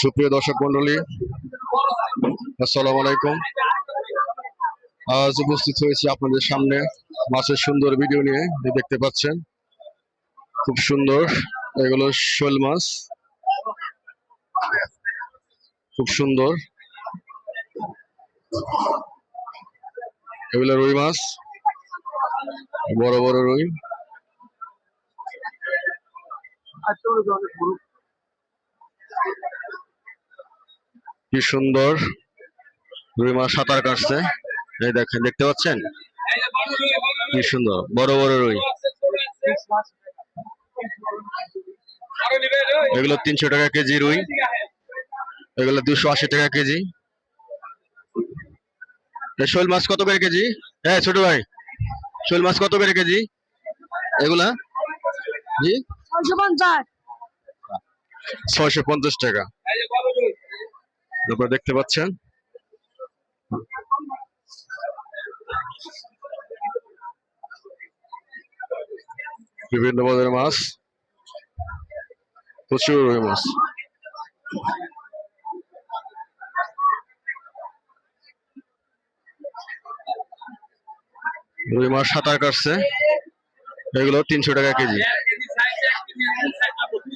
সুপ্রিয় দর্শক মন্ডলী, আসসালামু আলাইকুম। আজ উপস্থিত হয়েছি আপনাদের সামনে মাছের সুন্দর ভিডিও নিয়ে। দেখতে পাচ্ছেন খুব সুন্দর, এগুলো শোল মাছ, খুব সুন্দর। এগুলো রুই মাছ, বড় বড় রুই। কি সুন্দর রুই মাছ সাঁতার কাটছে, এই দেখেন, দেখতে পাচ্ছেন কি সুন্দর বড় বড় রুই। এগুলো 300 টাকা কেজি রুই, এগুলো 280 টাকা কেজি। শোল মাছ কত করে কেজি? হ্যাঁ ছোট ভাই, শোল মাছ কত করে কেজি এগুলা? জি 650 টাকা। আপনারা দেখতে পাচ্ছেন বিভিন্ন ধরনের মাছ, প্রচুর রুই মাছ। রুই মাছ সাঁতার কাটছে, এগুলো 300 টাকা কেজি।